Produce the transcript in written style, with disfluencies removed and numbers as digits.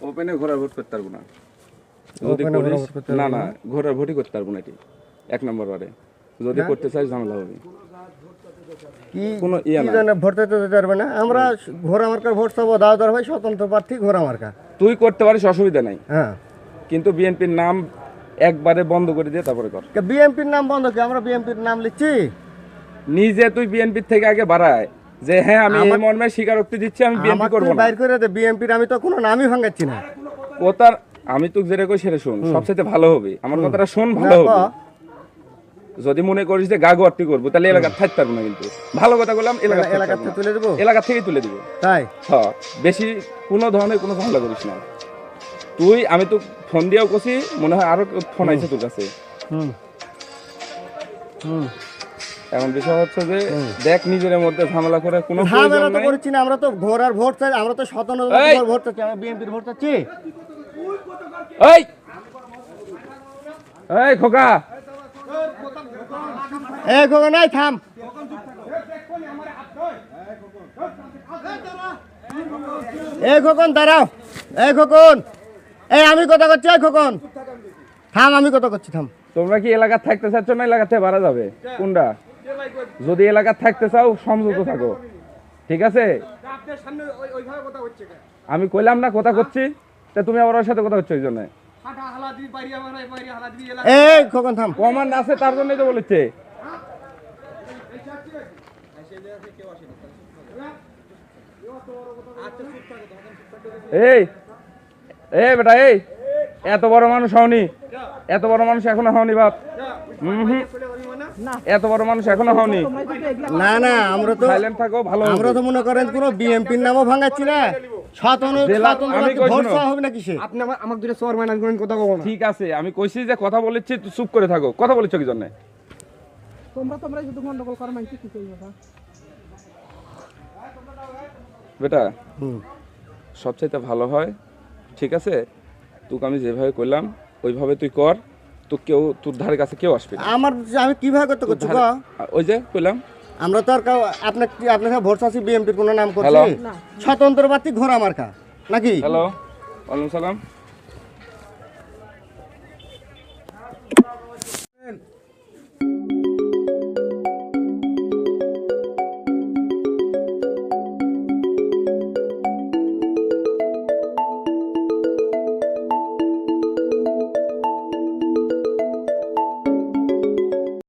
ওপেনে ঘোড়া ভোট করতে পারবো না। যদি করিস না না ঘোড়া ভোটই করতে পারবো না, এটি 1 নম্বর ওয়ার্ডে যদি করতে চাই ঝামেলা হবে। কি কোনো ইয়ে কি না। জানে ভোট দিতে পারবে না, আমরা ঘোড়া মার্কার ভোট চাবো, দাও দর ভাই স্বতন্ত্র প্রার্থী ঘোড়া মার্কা। তুই করতে পারিস, অসুবিধা নাই, হ্যাঁ কিন্তু বিএনপির নাম একবারে বন্ধ করে দিয়ে তারপরে কর। বিএনপির নাম বন্ধ কি, আমরা বিএনপির নাম লিখছি। নিজে তুই বিএনপির থেকে আগে বাড়ায় যে হ্যাঁ আমি এই মর্মে স্বীকারোক্তি দিচ্ছি আমি বিএনপি করব না। বাইর করে দে বিএনপির, আমি তো কোনো নামই ভাঙাচ্ছি না। কথার আমি তোকে যেটা কই সেটা শুন, সবচেয়ে ভালো হবে। আমার কথাটা শুন, ভালো হবে। যদি মনে করিস যে গাগোয়ারটি করবো তাহলে এলাকা থাকতে পারবো না, কিন্তু ভালো কথা বললাম এলাকা থেকে তুলে দেবো, এলাকা থেকে তুলে দিব। তাই হ্যাঁ, বেশি কোনো ধরনের কোনো ঝামেলা করিস না তুই। আমি তো ফোন দিয়েও কছি, মনে হয় আরো ফোন আইছে তোর কাছে। এখন বিষয় হচ্ছে যে দেখ নিজের মধ্যে ঝামেলা করে কোনো ঝামেলা তো করছি না। আমরা তো ঘোড়ার ভোট চাই, আমরা তো স্বতন্ত্র ভোট চাচ্ছি, আমরা বিএনপির ভোট চাচ্ছি। এই এই খোকা, এই খোকা নাই থাম, এই খোকন দাঁড়াও, এই খোকন, এই আমি কথা করছি, এই খোকন থাম, আমি কথা করছি থাম। তোমরা কি এলাকা থাকতে চাচ্ছ না এলাকা থেকে বাড়া যাবে কোনটা? যদি এলাকা থাকতে চাও সমঝোত থাকো, ঠিক আছে? আমি কইলাম না কথা করছি, তা তুমি আবার ওর সাথে কথা হচ্ছে ওই জন্য। এই খোকন থাম, কমান্ড আছে তার জন্যই তো বলেছে। এই এই বেটা, এই এত বড় মানুষ হওনি, এত বড় মানুষ এখনো হওনি বাপ। এত বড় মানুষ এখনো হওনি। না না, আমরা তো সাইলেন্ট থাকো, ভালো হবে। আমরা তো মনে করেন কোনো বিএনপির নামও ভাঙাচ্ছি না, ঠিক আছে, আমি কইছি যে কথা বলেছি, তুই চুপ করে থাকো। কথা বলেছো কি জন্য? বেটা সবচাইতে ভালো হয়, ঠিক আছে? তোকে আমি যেভাবে কইলাম ওইভাবে তুই কর। তো কেউ তোর ধারে কাছে কেউ আসবে না। আমি কিভাবে করতে করছি ওই যে কইলাম, আমরা তো আর আপনার ভোট চাচ্ছি, বিএনপির কোনো নাম করছি, স্বতন্ত্র প্রার্থী ঘোড়া মার্কা নাকি? হ্যালো, ওয়ালাইকুম সালাম।